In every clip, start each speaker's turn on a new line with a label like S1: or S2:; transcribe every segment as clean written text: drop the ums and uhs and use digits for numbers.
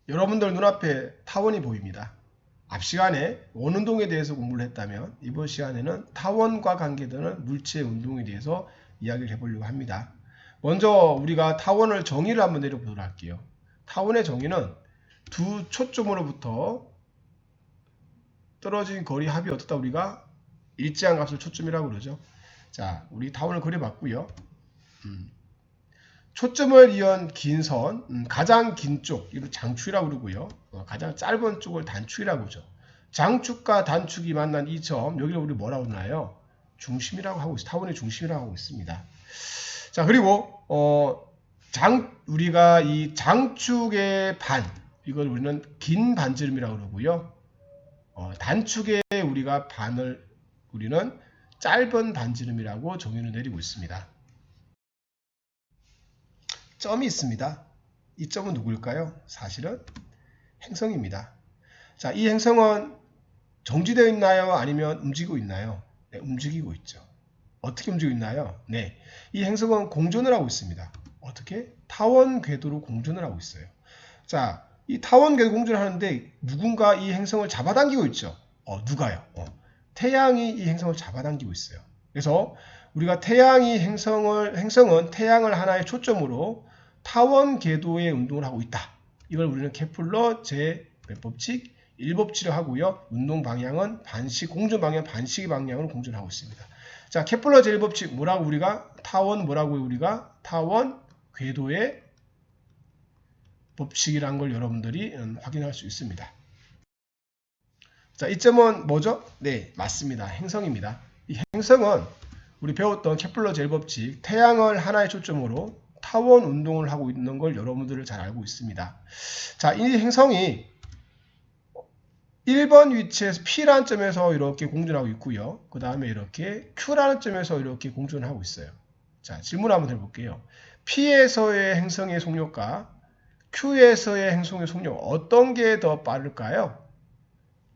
S1: 여러분들 눈앞에 타원이 보입니다. 앞 시간에 원운동에 대해서 공부를 했다면 이번 시간에는 타원과 관계되는 물체의 운동에 대해서 이야기를 해보려고 합니다. 먼저 우리가 타원을 정의를 한번 내려보도록 할게요. 타원의 정의는 두 초점으로부터 떨어진 거리 합이 어떻다 우리가 일정한 값을 초점이라고 그러죠. 자, 우리 타원을 그려봤고요. 초점을 이은 긴 선, 가장 긴 쪽, 이걸 장축이라고 그러고요. 가장 짧은 쪽을 단축이라고 그러죠. 장축과 단축이 만난 이 점, 여기를 우리 뭐라고 하나요? 중심이라고 하고 있습니다. 타원의 중심이라고 하고 있습니다. 자, 그리고 우리가 이 장축의 반, 이걸 우리는 긴 반지름이라고 그러고요. 단축의 우리가 반을 우리는 짧은 반지름이라고 정의를 내리고 있습니다. 점이 있습니다. 이 점은 누구일까요? 사실은 행성입니다. 자, 이 행성은 정지되어 있나요? 아니면 움직이고 있나요? 네, 움직이고 있죠. 어떻게 움직이고 있나요? 네, 이 행성은 공전을 하고 있습니다. 어떻게? 타원 궤도로 공전을 하고 있어요. 자, 이 타원 궤도 공전을 하는데 누군가 이 행성을 잡아당기고 있죠. 누가요? 태양이 이 행성을 잡아당기고 있어요. 그래서 우리가 행성은 태양을 하나의 초점으로 타원 궤도의 운동을 하고 있다. 이걸 우리는 케플러 제 몇 법칙? 1법칙을 하고요. 운동 방향은 공전 방향 반시계 방향으로 공전하고 있습니다. 자, 케플러 제1법칙 뭐라고 우리가 타원 궤도의 법칙이라는 걸 여러분들이 확인할 수 있습니다. 자, 이 점은 뭐죠? 네, 맞습니다. 행성입니다. 이 행성은 우리 배웠던 케플러 제1법칙 태양을 하나의 초점으로 타원 운동을 하고 있는 걸 여러분들을 잘 알고 있습니다. 자, 이 행성이 1번 위치에서 P라는 점에서 이렇게 공전하고 있고요. 그 다음에 이렇게 Q라는 점에서 이렇게 공전을 하고 있어요. 자, 질문 한번 해볼게요. P에서의 행성의 속력과 Q에서의 행성의 속력 어떤 게 더 빠를까요?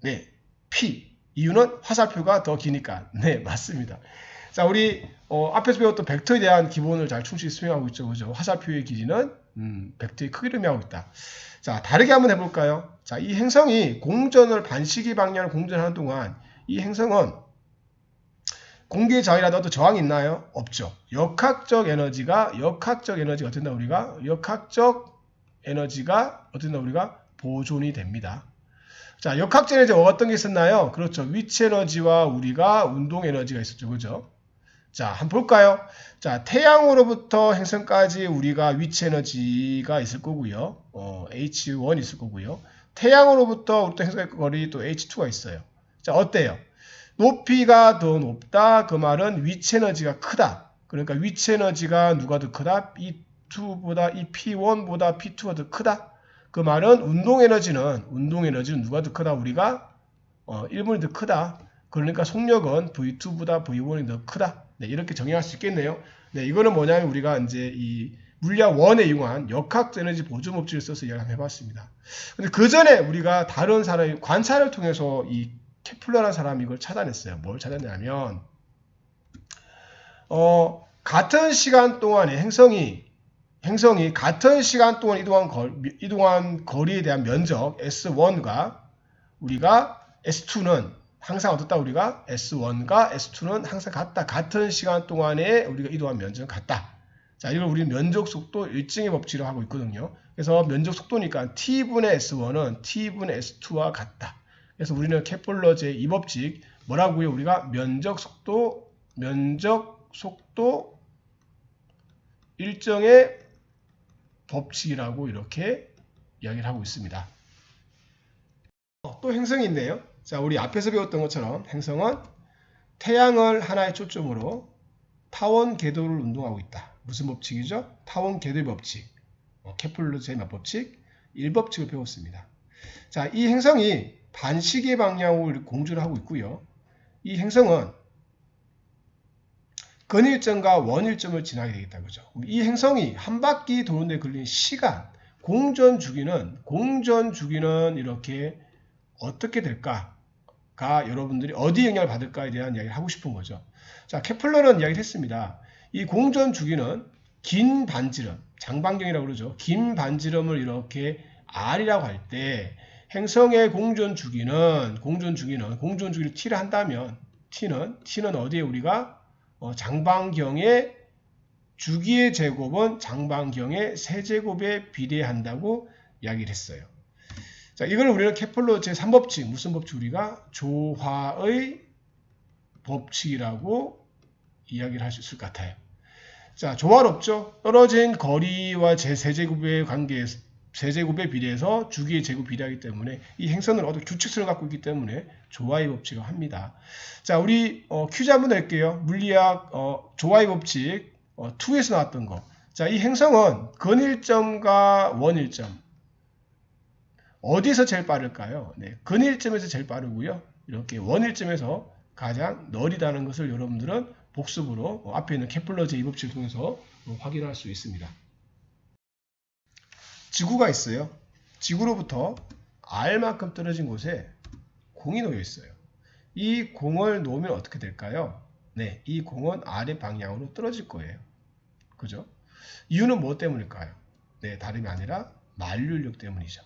S1: 네, P. 이유는 화살표가 더 기니까. 네, 맞습니다. 자, 우리 앞에서 배웠던 벡터에 대한 기본을 잘 충실히 수행하고 있죠. 그죠? 화살표의 길이는 벡터의 크기를 의미하고 있다. 자, 다르게 한번 해볼까요? 자, 이 행성이 반시계 방향을 공전하는 동안 이 행성은 공기의 저항이라도 저항이 있나요? 없죠. 역학적 에너지가 어떻게 된다 우리가? 역학적 에너지가 어떻게 된다 우리가? 보존이 됩니다. 자, 역학적 에너지 어떤 게 있었나요? 그렇죠. 위치 에너지와 우리가 운동 에너지가 있었죠. 그죠? 자, 한번 볼까요? 자, 태양으로부터 행성까지 우리가 위치 에너지가 있을 거고요. H1 있을 거고요. 태양으로부터 우리 또 행성의 거리 또 H2가 있어요. 자, 어때요? 높이가 더 높다. 그 말은 위치 에너지가 크다. 그러니까 위치 에너지가 누가 더 크다? E2보다 이 P1보다 P2가 더 크다. 그 말은 운동 에너지는 누가 더 크다? 우리가 1분이 더 크다. 그러니까 속력은 V2보다 V1이 더 크다. 네, 이렇게 정의할 수 있겠네요. 네, 이거는 뭐냐면 우리가 이제 이 물리학 1에 이용한 역학 에너지 보존 법칙을 써서 이야기를 해봤습니다. 근데 그 전에 우리가 다른 사람의 관찰을 통해서 이 케플러라는 사람이 이걸 찾아냈어요. 뭘 찾아냈냐면 같은 시간 동안에 행성이 같은 시간 동안 이동한 거리에 대한 면적 S1과 우리가 S2는 항상 어떻다 우리가 S1과 S2는 항상 같다. 같은 시간 동안에 우리가 이동한 면적은 같다. 자, 이걸 우리 면적 속도 일증의 법칙으로 하고 있거든요. 그래서 면적 속도니까 T분의 S1은 T분의 S2와 같다. 그래서 우리는 케플러 제2법칙 뭐라고요? 우리가 면적 속도 일정의 법칙이라고 이렇게 이야기를 하고 있습니다. 또 행성이 있네요. 자, 우리 앞에서 배웠던 것처럼 행성은 태양을 하나의 초점으로 타원 궤도를 운동하고 있다. 무슨 법칙이죠? 타원 궤도의 법칙. 케플러 제2 법칙 1법칙을 배웠습니다. 자, 이 행성이 반시계 방향으로 공전을 하고 있고요. 이 행성은 근일점과 원일점을 지나게 되겠다. 그죠? 이 행성이 한 바퀴 도는데 걸리는 시간, 공전 주기는 이렇게 어떻게 될까가 여러분들이 어디 영향을 받을까에 대한 이야기를 하고 싶은 거죠. 자, 케플러는 이야기를 했습니다. 이 공전 주기는 긴 반지름, 장반경이라고 그러죠. 긴 반지름을 이렇게 R이라고 할 때 행성의 공전 주기를 T를 한다면 T는 어디에 우리가 장반경의 주기의 제곱은 장반경의 세제곱에 비례한다고 이야기를 했어요. 자, 이걸 우리는 케플러 제3법칙, 무슨 법칙? 우리가 조화의 법칙이라고 이야기를 할 수 있을 것 같아요. 자, 조화롭죠? 떨어진 거리와 세제곱의 관계에서 세제곱에 비례해서 주기의 제곱 비례하기 때문에 이 행선은 어떤 규칙성을 갖고 있기 때문에 조화의 법칙을 합니다. 자, 우리 퀴즈 한번 낼게요. 물리학 조화의 법칙 2에서 나왔던 거. 자, 이 행성은 근일점과 원일점 어디서 제일 빠를까요? 네, 근일점에서 제일 빠르고요. 이렇게 원일점에서 가장 느리다는 것을 여러분들은 복습으로 앞에 있는 케플러 제2 법칙을 통해서 확인할 수 있습니다. 지구가 있어요. 지구로부터 R만큼 떨어진 곳에 공이 놓여 있어요. 이 공을 놓으면 어떻게 될까요? 네, 이 공은 R의 방향으로 떨어질 거예요. 그죠? 이유는 무엇 때문일까요? 네, 다름이 아니라 만류인력 때문이죠.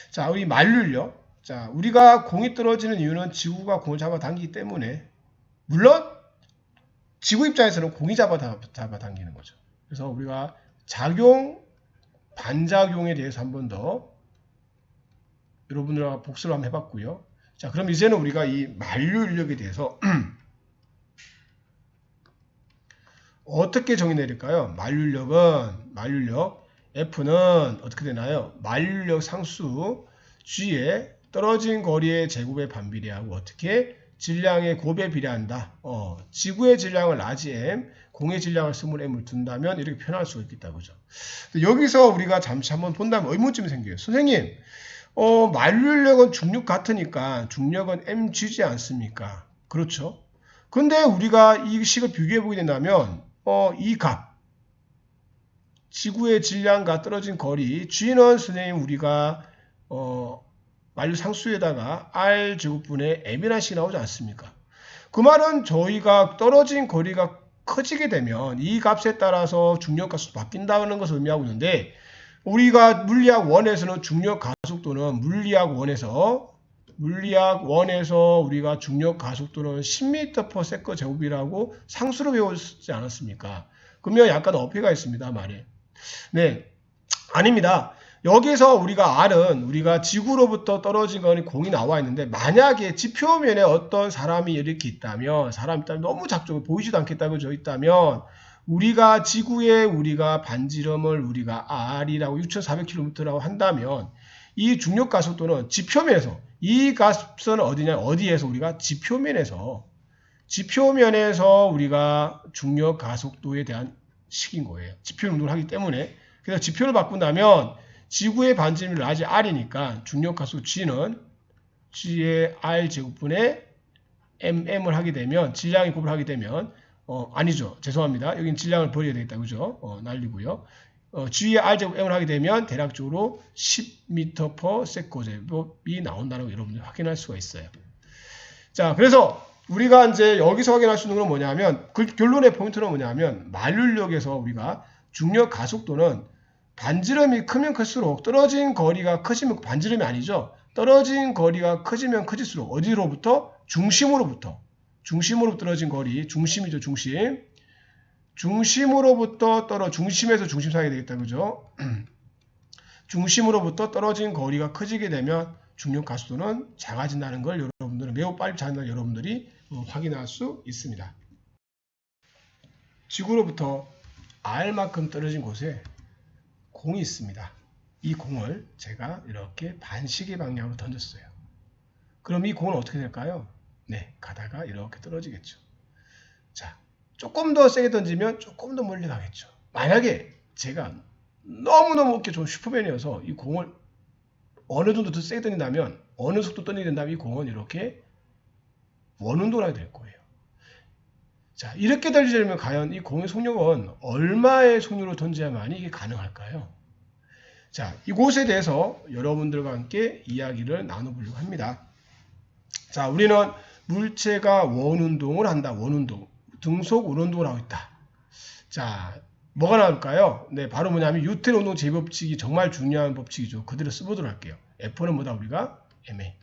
S1: 자, 우리 만류인력. 자, 우리가 공이 떨어지는 이유는 지구가 공을 잡아당기기 때문에, 물론 지구 입장에서는 공이 잡아당기는 거죠. 그래서 우리가 작용, 반작용에 대해서 한 번 더 여러분들과 복습을 한번 해봤고요. 자, 그럼 이제는 우리가 이 만류인력에 대해서 어떻게 정의 내릴까요? 만류인력 F는 어떻게 되나요? 만류인력 상수 G에 떨어진 거리의 제곱에 반비례하고 어떻게? 질량의 곱에 비례한다. 지구의 질량을 라지 M, 공의 질량을 스몰 m을 둔다면 이렇게 표현할 수가 있겠다. 그죠? 여기서 우리가 잠시 한번 본다면 의문점이 생겨요. 선생님, 만류인력은 중력 같으니까 중력은 mg지 않습니까? 그렇죠? 근데 우리가 이 식을 비교해 보게 된다면 이 값, 지구의 질량과 떨어진 거리, G는 선생님 우리가 만류 상수에다가 R 제곱분의 m이라는 식이 나오지 않습니까? 그 말은 저희가 떨어진 거리가 커지게 되면 이 값에 따라서 중력 가속도 바뀐다는 것을 의미하고 있는데, 우리가 물리학 1에서는 중력 가속도는 물리학 1에서 우리가 중력 가속도는 10m/s 제곱이라고 상수로 배웠지 않았습니까? 그러면 약간 어폐가 있습니다, 말에. 네, 아닙니다. 여기서 우리가 R은 우리가 지구로부터 떨어진 거는 공이 나와 있는데, 만약에 지표면에 어떤 사람이 이렇게 있다면, 너무 작죠. 보이지도 않겠다, 그죠? 있다면, 우리가 지구에 우리가 반지름을 우리가 R이라고 6,400km라고 한다면, 이 중력 가속도는 지표면에서, 이 값은 어디에서 우리가 지표면에서 우리가 중력 가속도에 대한 식인 거예요. 지표 운동을 하기 때문에. 그래서 지표를 바꾼다면 지구의 반지름이 라지 R이니까 중력 가속도 G는 G의 R 제곱분의 mm을 하게 되면, 질량의 곱을 하게 되면 아니죠. 죄송합니다. 여긴 질량을 버려야 되겠다. 그죠? 날리고요. G의 R 제곱 m을 하게 되면 대략적으로 10m/s 제곱이 나온다는 걸 여러분들이 확인할 수가 있어요. 자, 그래서 우리가 이제 여기서 확인할 수 있는 건 뭐냐면, 그 결론의 포인트는 뭐냐면, 만류인력에서 우리가 중력 가속도는 반지름이 크면 클수록 떨어진 거리가 커지면, 반지름이 아니죠. 떨어진 거리가 커지면 커질수록 어디로부터? 중심으로부터 떨어진 거리, 중심이죠, 중심. 중심에서 중심 사이가 되겠다, 그죠? 중심으로부터 떨어진 거리가 커지게 되면 중력 가속도는 작아진다는 걸 여러분들은, 매우 빨리 작아진다는 여러분들이 확인할 수 있습니다. 지구로부터 R만큼 떨어진 곳에 공이 있습니다. 이 공을 제가 이렇게 반시계 방향으로 던졌어요. 그럼 이 공은 어떻게 될까요? 네, 가다가 이렇게 떨어지겠죠. 자, 조금 더 세게 던지면 조금 더 멀리 가겠죠. 만약에 제가 너무너무 좀 슈퍼맨이어서 이 공을 어느 정도 더 세게 던진다면, 어느 속도 던지게 된다면 이 공은 이렇게 원운동을 하게 될 거예요. 자, 이렇게 던지려면 과연 이 공의 속력은 얼마의 속력으로 던져야만이 이게 가능할까요? 자, 이곳에 대해서 여러분들과 함께 이야기를 나눠보려고 합니다. 자, 우리는 물체가 원운동을 한다. 원운동. 등속 원운동을 하고 있다. 자, 뭐가 나올까요? 네, 바로 뭐냐면 뉴턴의 운동 제법칙이 정말 중요한 법칙이죠. 그대로 써보도록 할게요. F는 뭐다 우리가? ma.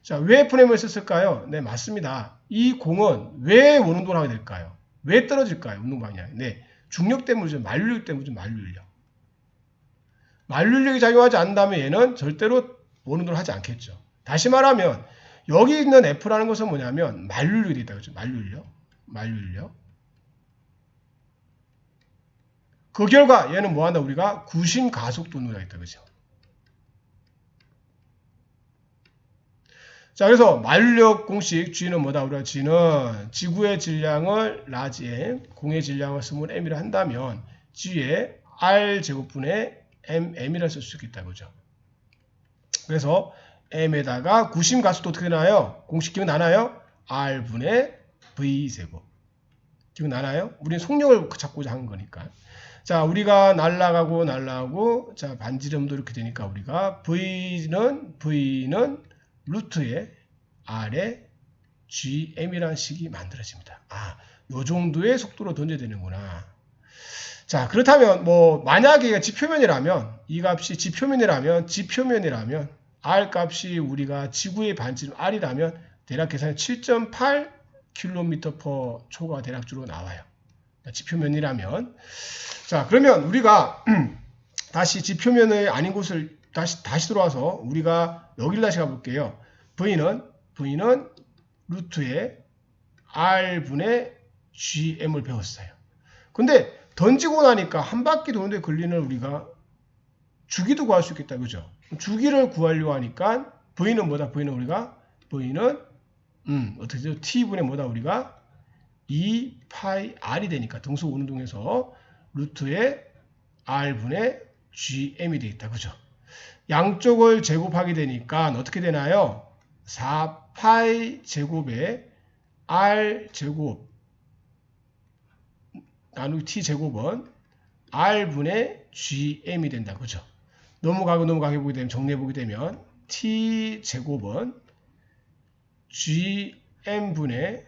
S1: 자, 왜 F는 m을 썼을까요? 네, 맞습니다. 이 공은 왜 원운동을 하게 될까요? 왜 떨어질까요? 운동 방향이. 네, 중력 때문이죠. 만류력 때문이죠. 만류력. 만류력이 작용하지 않는다면 얘는 절대로 원운동을 하지 않겠죠. 다시 말하면 여기 있는 F라는 것은 뭐냐면 만류력이 있다 그죠? 만류력. 그 결과 얘는 뭐한다? 우리가 구심 가속도 운동을 하겠다 그죠? 자, 그래서 만류력 공식 G는 뭐다? 우리가 G는 지구의 질량을 라지 M, 공의 질량을 스몰 m이라 한다면 G에 R 제곱분의 m이라 쓸 수 있겠다 그죠? 그래서 m에다가 구심 가속도 어떻게 나요? 공식 기억나나요? R분의 V제곱. 기억나나요? 우리는 속력을 찾고자 한 거니까. 자, 우리가 날아가고 자, 반지름도 이렇게 되니까 우리가 V는 루트에 R에 GM이라는 식이 만들어집니다. 아, 요 정도의 속도로 던져야 되는구나. 자, 그렇다면 뭐 만약에 지표면이라면 이 값이 지표면이라면 R 값이 우리가 지구의 반지름 R이라면 대략 계산이 7.8km/초가 대략적으로 나와요. 지표면이라면. 자, 그러면 우리가 다시 지표면의 아닌 곳을 다시 돌아와서 우리가 여기를 다시 가볼게요. V는 루트에 R분의 GM을 배웠어요. 근데 던지고 나니까 한 바퀴 도는데 걸리는 우리가 주기도 구할 수 있겠다. 그죠? 주기를 구하려고 하니까 V는 뭐다? V는 어떻게 되죠? T분의 뭐다? 우리가 2파이 R이 되니까 등속 운동에서 루트에 R분의 GM이 되겠다. 그죠? 양쪽을 제곱하게 되니까 어떻게 되나요? 4파이 제곱에 R 제곱 나누기 T 제곱은 R분의 GM이 된다. 그죠? 넘어가게 보게 되면 정리해 보게 되면 T 제곱은 GM분의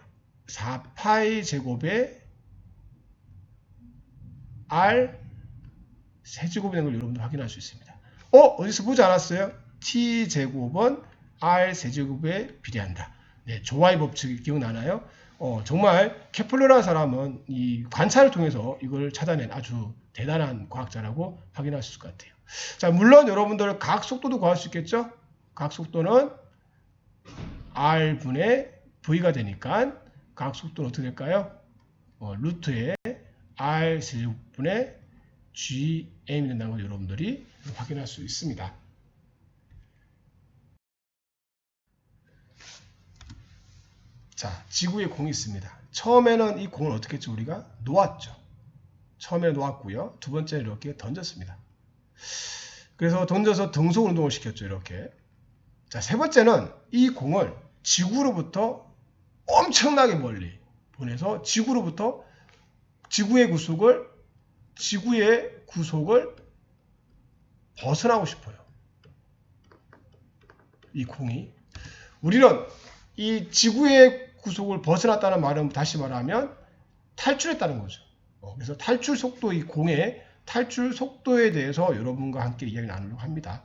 S1: 4파이 제곱에 R 세제곱이 된 걸 여러분들 확인할 수 있습니다. 어디서 보지 않았어요? T제곱은 R 세제곱에 비례한다. 네, 조화의 법칙이 기억나나요? 정말 케플러라는 사람은 이 관찰을 통해서 이걸 찾아낸 아주 대단한 과학자라고 확인할 수 있을 것 같아요. 자, 물론 여러분들 각 속도도 구할 수 있겠죠? 각 속도는 R분의 V가 되니까 각 속도는 어떻게 될까요? 루트에 R 세제곱분의 GM이 된다는 걸 여러분들이 확인할 수 있습니다. 자, 지구에 공이 있습니다. 처음에는 이 공을 어떻게 했죠? 우리가 놓았죠. 처음에 놓았고요. 두 번째 이렇게 던졌습니다. 그래서 던져서 등속 운동을 시켰죠. 이렇게. 자, 세 번째는 이 공을 지구로부터 엄청나게 멀리 보내서 지구의 구속을 벗어나고 싶어요. 이 공이. 우리는 이 지구의 구속을 벗어났다는 말은 다시 말하면 탈출했다는 거죠. 그래서 탈출 속도, 이 공의 탈출 속도에 대해서 여러분과 함께 이야기 나누려고 합니다.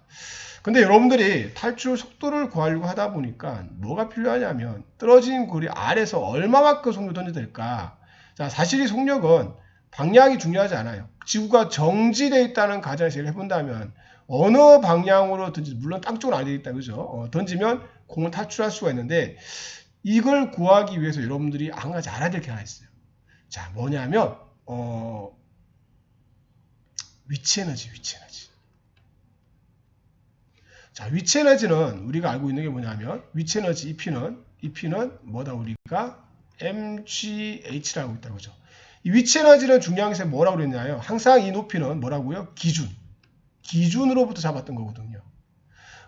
S1: 근데 여러분들이 탈출 속도를 구하려고 하다 보니까 뭐가 필요하냐면 떨어진 거리 아래서 얼마만큼 속력을 던져야 될까? 자, 사실 이 속력은 방향이 중요하지 않아요. 지구가 정지되어 있다는 가정에서 해본다면 어느 방향으로 던지, 물론 땅 쪽으로 안 되겠다, 그죠? 던지면 공을 탈출할 수가 있는데 이걸 구하기 위해서 여러분들이 한 가지 알아야 될 게 하나 있어요. 자, 뭐냐면 위치 에너지. 자, 위치 에너지는 우리가 알고 있는 게 뭐냐면 위치 에너지 EP는 뭐다? 우리가 mgh라고 있다고 그죠? 이 위치 에너지는 중요한 게 뭐라고 그랬나요? 항상 이 높이는 뭐라고요? 기준으로부터 잡았던 거거든요.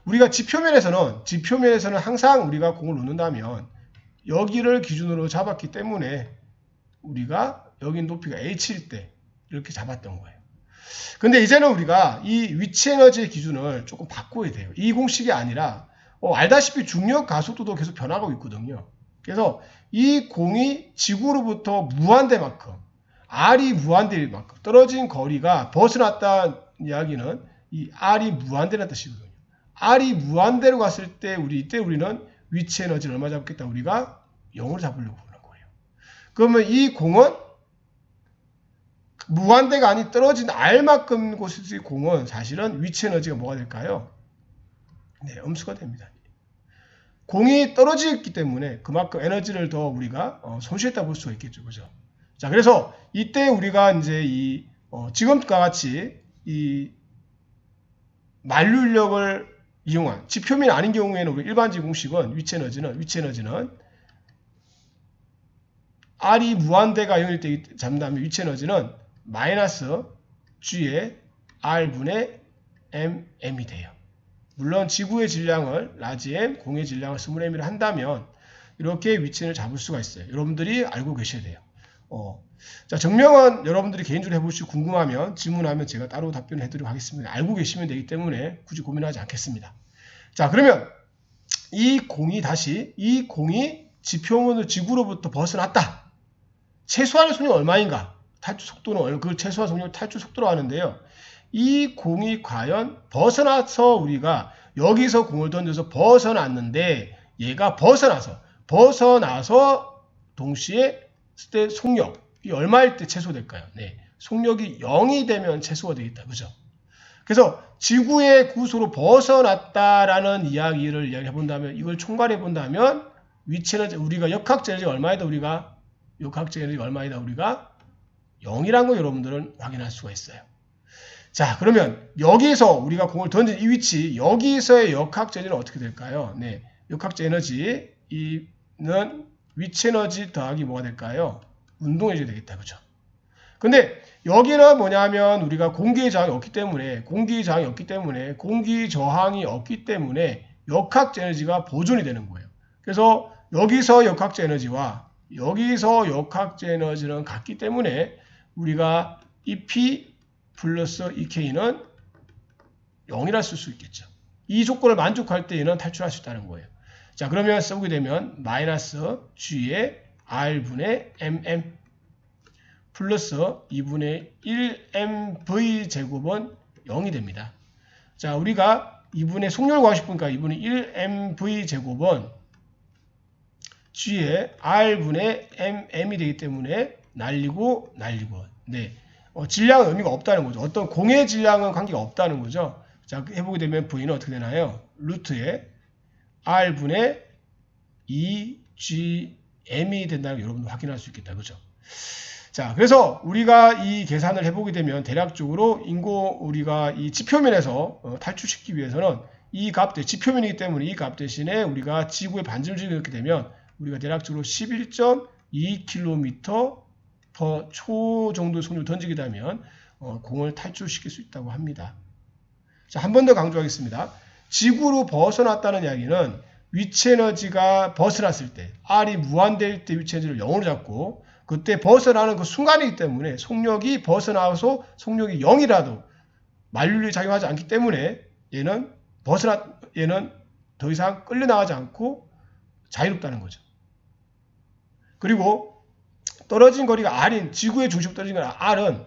S1: 우리가 지표면에서는 항상 우리가 공을 놓는다면 여기를 기준으로 잡았기 때문에 우리가 여기 높이가 h일 때 이렇게 잡았던 거예요. 근데 이제는 우리가 이 위치 에너지의 기준을 조금 바꿔야 돼요. 이 공식이 아니라 알다시피 중력 가속도도 계속 변하고 있거든요. 그래서 이 공이 지구로부터 무한대만큼 R이 무한대일 만큼 떨어진 거리가 벗어났다는 이야기는 이 R이 무한대라는 뜻이거든요. R이 무한대로 갔을 때 이때 우리는 위치 에너지를 얼마 잡겠다? 우리가 0을 잡으려고 하는 거예요. 그러면 이 공은 무한대가 아닌 떨어진 R만큼 곳의 공은 사실은 위치 에너지가 뭐가 될까요? 네, 음수가 됩니다. 공이 떨어지기 때문에 그만큼 에너지를 더 우리가 손실했다 볼 수가 있겠죠. 그죠? 자, 그래서 이때 우리가 이제 지금과 같이 이 만류인력을 이용한 지표면이 아닌 경우에는 우리 일반적인 공식은 위치 에너지는 R이 무한대가 0일 때 잡는다면 위치 에너지는 마이너스 G의 R분의 M이 돼요. 물론 지구의 질량을 라지 M, 공의 질량을 스몰 m이라 한다면 이렇게 위치를 잡을 수가 있어요. 여러분들이 알고 계셔야 돼요. 자, 증명은 여러분들이 개인적으로 해보시고 궁금하면 질문하면 제가 따로 답변을 해드리도록 하겠습니다. 알고 계시면 되기 때문에 굳이 고민하지 않겠습니다. 자, 그러면 이 공이 지표면으로 지구로부터 벗어났다. 최소한의 속력은 얼마인가? 탈출 속도는 그 최소한 속력을 탈출 속도로 하는데요. 이 공이 과연 벗어나서 우리가 여기서 공을 던져서 벗어났는데 얘가 벗어나서 동시에 속력이 얼마일 때 최소될까요? 네, 속력이 0이 되면 최소가 되겠다. 그죠? 그래서 지구의 구소로 벗어났다라는 이야기를 이야기해본다면 이걸 총괄해 본다면 위치는 우리가 역학적 에너지가 얼마이다 우리가 0이라는 거 여러분들은 확인할 수가 있어요. 자, 그러면 여기서 우리가 공을 던진 이 위치, 여기서의 역학적 에너지는 어떻게 될까요? 네, 역학적 에너지는 위치 에너지 더하기 뭐가 될까요? 운동 에너지가 되겠다. 그죠? 근데 여기는 뭐냐면 우리가 공기 저항이 없기 때문에 역학적 에너지가 보존이 되는 거예요. 그래서 여기서 역학적 에너지와 여기서 역학적 에너지는 같기 때문에 우리가 EP 플러스 EK는 0이라 쓸 수 있겠죠. 이 조건을 만족할 때 얘는 탈출할 수 있다는 거예요. 자, 그러면 써보게 되면 마이너스 G의 R분의 MM 플러스 2분의 1mv 제곱은 0이 됩니다. 자, 우리가 2분의 속력을 구하고 싶으니까 2분의 1mv 제곱은 G의 R분의 MM이 되기 때문에 날리고. 네. 질량은 의미가 없다는 거죠. 어떤 공의 질량은 관계가 없다는 거죠. 자, 해보게 되면 V는 어떻게 되나요? 루트에 R분의 2GM이 된다는 걸 여러분들 확인할 수 있겠다. 그죠? 자, 그래서 우리가 이 계산을 해보게 되면 대략적으로 우리가 이 지표면에서 탈출시키기 위해서는 이 값, 지표면이기 때문에 이 값 대신에 우리가 지구의 반지름을 이렇게 되면 우리가 대략적으로 11.2km/초 정도의 속력을 던지게 되면 공을 탈출시킬 수 있다고 합니다. 자, 한 번 더 강조하겠습니다. 지구로 벗어났다는 이야기는 위치 에너지가 벗어났을 때, R이 무한대일 때 위치 에너지를 0으로 잡고 그때 벗어나는 그 순간이기 때문에 속력이 벗어나서 속력이 0이라도 만류율이 작용하지 않기 때문에 얘는 더 이상 끌려나가지 않고 자유롭다는 거죠. 그리고 떨어진 거리가 R인 지구의 중심으로 떨어진 거리 R은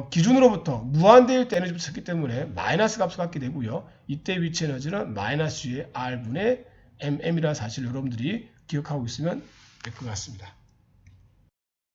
S1: 기준으로부터 무한대일 때 에너지를 썼기 때문에 마이너스 값을 갖게 되고요. 이때 위치 에너지는 마이너스 G의 R분의 MM이라는 사실을 여러분들이 기억하고 있으면 될 것 같습니다.